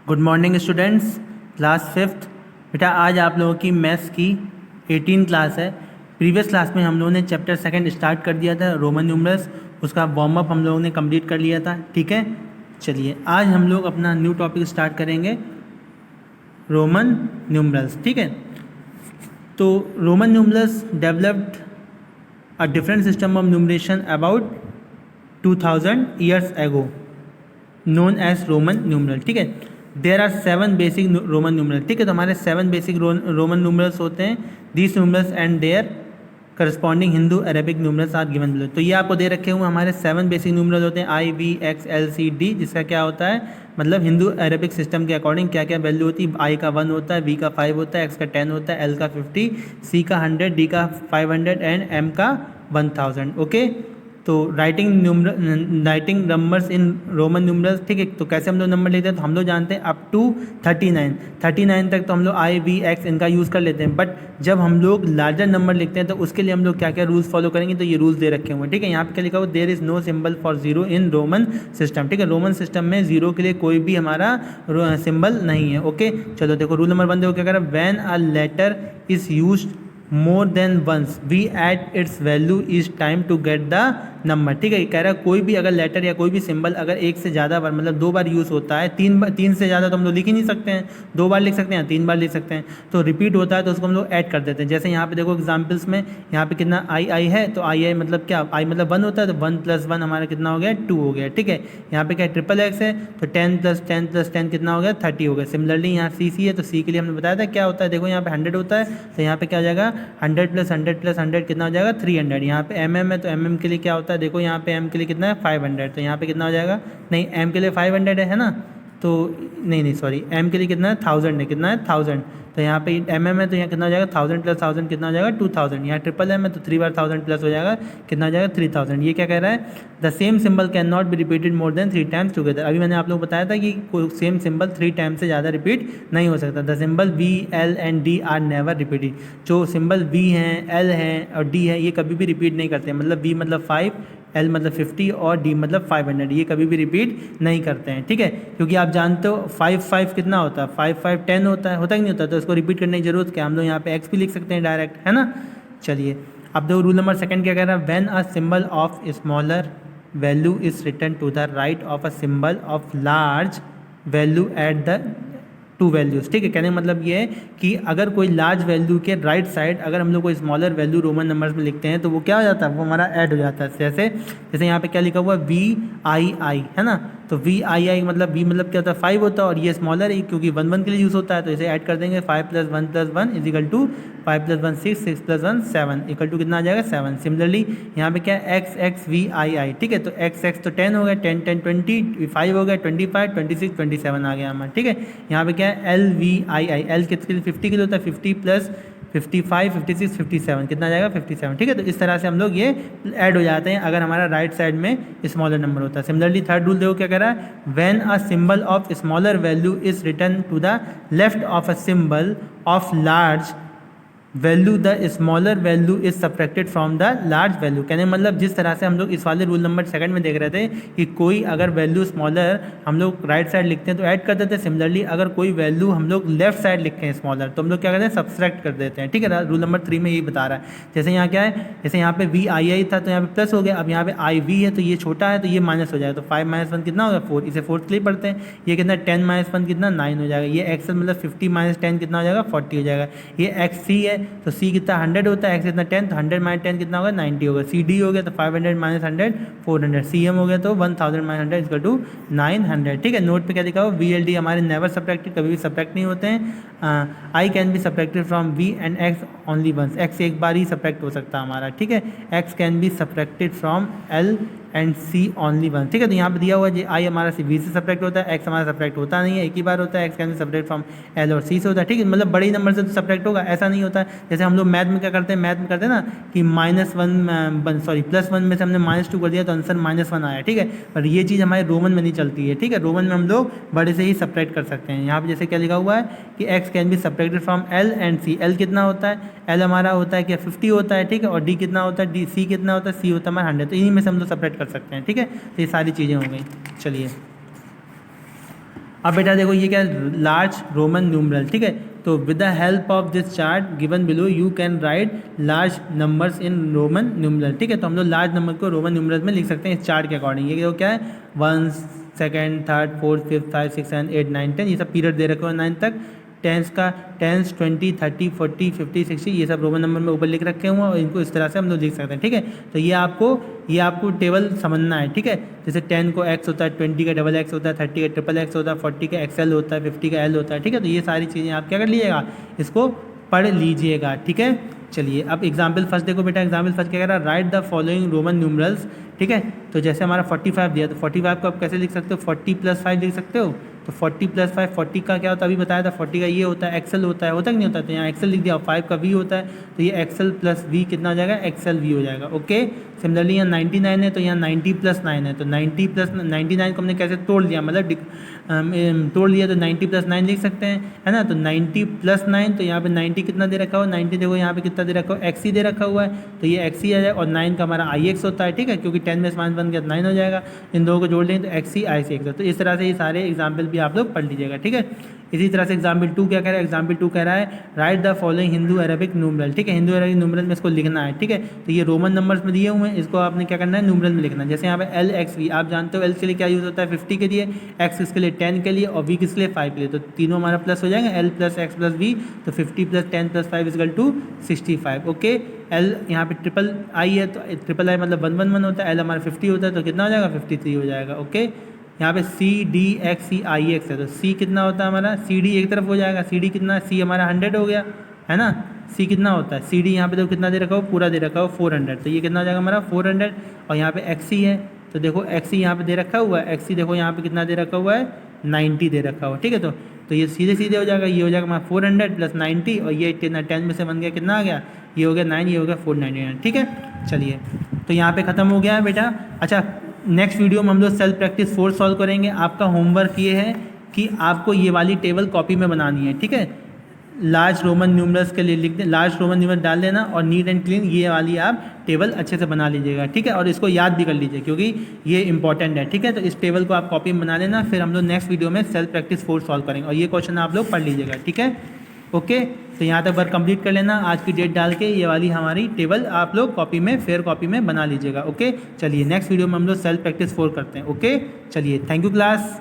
Good morning students, class fifth. बेटा आज आप लोगों की मैथ्स की 18 क्लास है। प्रीवियस क्लास में हम लोगों ने चैप्टर सेकंड स्टार्ट कर दिया था, रोमन न्यूमरल्स। उसका वार्म अप हम लोगों ने कंप्लीट कर लिया था, ठीक है। चलिए आज हम लोग अपना न्यू टॉपिक स्टार्ट करेंगे, रोमन न्यूमरल्स, ठीक है। तो Roman numerals developed a different system of numeration about 2000 years ago, known as Roman numeral, ठीक है। There are 7 basic Roman numeral, ठीक है। तो हमारे 7 बेसिक रोमन न्यूमरल्स होते हैं। These numerals and their corresponding Hindu Arabic numerals are given below. तो ये आपको दे रखे हुए हमारे 7 बेसिक न्यूमरल होते हैं, I V X L C D, जिसका क्या होता है मतलब हिंदू अरेबिक सिस्टम के अकॉर्डिंग क्या क्या वैल्यू होती है। आई का 1 होता है, वी का 5 होता है, एक्स का 10 होता है, एल का 50, सी का 100, डी का 500 एंड एम का 1000, ओके। तो writing numbers in Roman numerals, ठीक है। तो कैसे हम लोग नंबर लेते हैं, तो हम लोग जानते हैं अप टू 39 तक तो हम लोग आई वी एक्स इनका यूज़ कर लेते हैं। बट जब हम लोग लार्जर नंबर लिखते हैं तो उसके लिए हम लोग क्या क्या रूल्स फॉलो करेंगे, तो ये रूल्स दे रखे हुए हैं, ठीक है। यहाँ पे क्या लिखा हुआ, there is no symbol for zero in Roman system, ठीक है। रोमन सिस्टम में जीरो के लिए कोई भी हमारा सिंबल नहीं है, ओके। चलो देखो रूल नंबर 1 देखो क्या कह रहा है, when a letter is used more than once we add its value is time to get the number, ठीक है। कह रहा है कोई भी अगर लेटर या कोई भी सिंबल अगर एक से ज़्यादा बार मतलब 2 बार यूज़ होता है, 3 से ज़्यादा तो हम लोग लिख ही नहीं सकते हैं, 2 बार लिख सकते हैं, 3 बार लिख सकते हैं, तो रिपीट होता है तो उसको हम लोग ऐड कर देते हैं। जैसे यहाँ पे देखो एग्जाम्पल्स में यहाँ पे कितना आई है, तो आई मतलब क्या, आई मतलब 1 होता है, तो 1 + 1 हमारा कितना हो गया, 2 हो गया, ठीक है। यहाँ पे क्या ट्रिपल एक्स है, तो 10 + 10 + 10 कितना हो गया, 30 हो गया। सिमिलरली यहाँ सी है, तो सी के लिए हमने बताया था क्या होता है, देखो यहाँ पे 100 होता है, तो यहाँ पे क्या हो जाएगा 100 + 100 + 100 कितना हो जाएगा 300। यहाँ पे है, तो के लिए क्या होता है, देखो यहाँ पे एम के लिए कितना है 500, तो यहाँ पे कितना हो जाएगा, नहीं एम के लिए 500 है ना, तो नहीं सॉरी, एम के लिए कितना है 1000 है, कितना है 1000, तो यहाँ पे है, तो यहाँ कितना हो जाएगा 1000 + 1000 कितना हो जाएगा 2000। यहाँ ट्रिपल एम है, तो 3 बार 1000 प्लस हो जाएगा, कितना हो जाएगा 3000। ये क्या कह रहा है, the same symbol can not be repeated more than 3 times together. अभी मैंने आप लोग बताया था कि कोई सेम सिंबल 3 टाइम्स से ज़्यादा रिपीट नहीं हो सकता। The symbol V L and D R never repeated. जो सिंबल वी हैं, एल हैं और डी है, ये कभी भी रिपीट नहीं करते। मतलब वी मतलब 5, एल मतलब 50 और डी मतलब 500, ये कभी भी रिपीट नहीं करते हैं, ठीक है। क्योंकि आप जानते हो 5 कितना होता है, 5 10 होता है कि नहीं होता, तो इसको रिपीट करने की जरूरत क्या, हम लोग यहाँ पे एक्स भी लिख सकते हैं डायरेक्ट, है ना। चलिए अब देखो रूल नंबर 2 क्या कह रहा है, when a symbol of smaller value is written to the right of a symbol of large value at the 2 values, ठीक है। कहने का मतलब ये है कि अगर कोई लार्ज वैल्यू के राइट साइड अगर हम लोग कोई स्मॉलर वैल्यू रोमन नंबर्स में लिखते हैं तो वो क्या हो जाता है, वो हमारा ऐड हो जाता है। जैसे यहाँ पे क्या लिखा हुआ है VII, है ना, तो VII मतलब V मतलब क्या होता है 5 होता है, और ये स्मॉलर है क्योंकि 1 1 के लिए यूज़ होता है, तो इसे ऐड कर देंगे 5 + 1 + 1 = 5 + 1 6, 6 + 1 7 = कितना आ जाएगा 7। सिमिलरली यहाँ पे क्या है XXVII, ठीक है। तो XX तो 10 हो गया, 10 10 20, 5 हो गया 25 26 27 आ गया हमारा, ठीक है। यहाँ पे क्या है LVII, L कितने के लिए 50 के लिए होता है, 50 + 55 56 57 कितना आ जाएगा 57, ठीक है। तो इस तरह से हम लोग ये ऐड हो जाते हैं अगर हमारा राइट साइड में स्मॉलर नंबर होता है। सिमिलरली थर्ड रूल देखो क्या कह रहा है, when a symbol of smaller value is written to the left of a symbol of large value the smaller value is subtracted from the large value. कहने मतलब जिस तरह से हम लोग इस वाले रूल नंबर 2 में देख रहे थे कि कोई अगर वैल्यू स्मॉलर हम लोग राइट साइड लिखते हैं तो ऐड कर देते हैं, सिमिलरली अगर कोई वैल्यू हम लोग लेफ्ट साइड लिखते हैं स्मॉलर तो हम लोग क्या करते हैं सब्ट्रैक्ट कर देते हैं, ठीक है। रूल नंबर 3 में यही बता रहा है। जैसे यहाँ क्या है, जैसे यहाँ पे VII था तो यहाँ पे प्लस हो गया, अब यहाँ पे IV है तो ये छोटा है तो ये माइनस हो जाएगा, तो 5 - 1 कितना होगा 4, इसे 4th के लिए पढ़ते हैं। ये कितना 10 - 1 कितना 9 हो जाएगा। ये XL मतलब 50 - 10 कितना हो जाएगा 40 हो जाएगा। ये XC है तो C कितना 100 होता है, एक्स कितना 10, तो 100 - 10 कितना होगा 90 होगा। CD हो गया तो 500 - 100 400, CM हो गया तो 1000 - 100 = 900, ठीक है। नोट पे क्या लिखा हो, VLD हमारे नेवर सब्ट्रैक्टेड, कभी भी सब्ट्रैक्ट नहीं होते हैं। I can be subtracted from V and X only once, X एक बार ही सब्ट्रैक्ट हो सकता है हमारा, ठीक है। X can be subtracted from L and C only one, ठीक है। तो यहाँ पे दिया हुआ है I हमारा V से सब्ट्रैक्ट होता है, X हमारा सब्ट्रैक्ट होता नहीं है, एक ही बार होता है। X can be subtract from L और C से होता है, ठीक है। मतलब बड़े नंबर से तो सब्ट्रैक्ट होगा, ऐसा नहीं होता है। जैसे हम लोग मैथ में क्या करते हैं, मैथ में करते हैं ना कि +1 में से हमने -2 कर दिया तो आंसर -1 आया, ठीक है। पर ये चीज़ हमारे रोमन में नहीं चलती है, ठीक है। रोमन में हम लोग बड़े से ही सब्ट्रैक्ट कर सकते हैं। यहाँ पे जैसे क्या लिखा हुआ है कि X can be subtracted from L and C। L कितना होता है, L हमारा होता है क्या 50 होता है, ठीक है। और D कितना होता है, C कितना होता है, C होता है हमारा 100, तो इन्हीं में से हम लोग सब्ट्रैक्ट कर सकते हैं, ठीक है। तो ये सारी चीज़ें हो गई। चलिए अब बेटा देखो ये क्या है, लार्ज रोमन न्यूमरल, ठीक है। तो with the help of this chart given below you can write large numbers in Roman numeral, ठीक है। तो हम लोग लार्ज नंबर को रोमन न्यूमरल में लिख सकते हैं इस चार्ट के अकॉर्डिंग। ये क्या है, 1 2 3 4 5 5 6 7 8 9 10, ये सब पीरियड दे रखे हैं 9 तक। टेंस का 10 20 30 40 50 60 ये सब रोमन नंबर में ऊपर लिख रखे हुए हैं और इनको इस तरह से हम लोग लिख सकते हैं, ठीक है। तो ये आपको टेबल समझना है, ठीक है। जैसे 10 को x होता है, 20 का डबल x होता है, 30 का ट्रिपल x होता है, 40 का XL होता है, 50 का L होता है, ठीक है। तो ये सारी चीज़ें आप क्या कर लीजिएगा, इसको पढ़ लीजिएगा, ठीक है। चलिए अब एग्जाम्पल फर्स्ट देखो बेटा, एग्जाम्पल फर्स्ट क्या कह रहा है, right the following Roman numerals, ठीक है। तो जैसे हमारा 45 दिया, तो 45 को आप कैसे लिख सकते हो, 40 + 5 लिख सकते हो। तो 40 + 5 40 का क्या होता है, अभी बताया था 40 का ये होता है XL होता है कि नहीं होता है, तो यहाँ XL लिख दिया, 5 का V होता है, तो ये XL + V कितना हो जाएगा, XLV हो जाएगा, ओके। सिमिलरली यहाँ 99 है तो यहाँ 90 + 9 है, तो 90 + 99 को हमने कैसे तोड़ लिया, मतलब तोड़ लिया, तो 90 + 9 लिख सकते हैं, है ना। तो 90 + 9, तो यहाँ पे 90 कितना दे रखा हो, 90 देखो यहाँ पे कितना दे रखा हो, XC दे रखा हुआ है, तो ये XC आ जाए, और 9 का हमारा IX होता है, ठीक है, क्योंकि 10 में से 5 बन गया तो 9 हो जाएगा, इन दोनों को जोड़ लेंगे तो XC IX। तो इस तरह से ये सारे एग्जाम्पल भी आप लोग पढ़ लीजिएगा, ठीक है। इसी तरह से एग्जाम्पल 2 क्या कह रहा है, एग्जाम्पल 2 कह रहा है right the following Hindu Arabic numeral, ठीक है। हिंदू अरबिक न्यूमरल में इसको लिखना है, ठीक है। तो ये रोमन नंबर्स में दिए हुए हैं, इसको आपने क्या करना है, न्यूमरल में लिखना है। जैसे यहाँ पे LXV आप जानते हो, L के लिए क्या यूज़ होता है, 50 के लिए, X इसके लिए 10 के लिए, और V किसके लिए 5 के लिए, तो तीनों हमारा प्लस हो जाएंगे, L + X + V, तो 50 + 10 + 5 = 65, ओके। L यहाँ पे ट्रिपल I है, तो ट्रिपल I मतलब 111 होता है, L हमारा 50 होता है, तो कितना हो जाएगा, 53 हो जाएगा, ओके। यहाँ पे CDXCIX है, तो C कितना होता है हमारा, CD एक तरफ हो जाएगा, CD कितना, C हमारा 100 हो गया, है ना। C कितना होता है, CD यहाँ पे देखो कितना दे रखा हो, पूरा दे रखा हो 400, तो ये कितना हो जाएगा हमारा 400। और यहाँ पे XC है, तो देखो XC यहाँ पे दे रखा हुआ है, XC देखो यहाँ पे कितना दे रखा हुआ है, 90 दे रखा हुआ, ठीक है। तो ये सीधे सीधे हो जाएगा, ये हो जाएगा हमारा 400 + 90, और ये कितना 10 में से बन गया, कितना आ गया, ये हो गया 9, ये हो गया 499, ठीक है। चलिए तो यहाँ पे ख़त्म हो गया है बेटा। अच्छा, नेक्स्ट वीडियो में हम लोग सेल्फ प्रैक्टिस 4 सॉल्व करेंगे। आपका होमवर्क ये है कि आपको ये वाली टेबल कॉपी में बनानी है, ठीक है। लार्ज रोमन न्यूमरल्स के लिए लिख दें, लार्ज रोमन न्यूमरल डाल देना, और नीट एंड क्लीन ये वाली आप टेबल अच्छे से बना लीजिएगा, ठीक है। और इसको याद भी कर लीजिए क्योंकि ये इंपॉर्टेंट है, ठीक है। तो इस टेबल को आप कॉपी में बना लेना, फिर हम लोग नेक्स्ट वीडियो में सेल्फ प्रैक्टिस 4 सॉल्व करेंगे, और ये क्वेश्चन आप लोग पढ़ लीजिएगा, ठीक है, ओके। तो यहाँ तक वर्क कंप्लीट कर लेना, आज की डेट डाल के ये वाली हमारी टेबल आप लोग कॉपी में, फेयर कॉपी में बना लीजिएगा, ओके। चलिए नेक्स्ट वीडियो में हम लोग सेल्फ प्रैक्टिस 4 करते हैं, ओके। चलिए थैंक यू क्लास।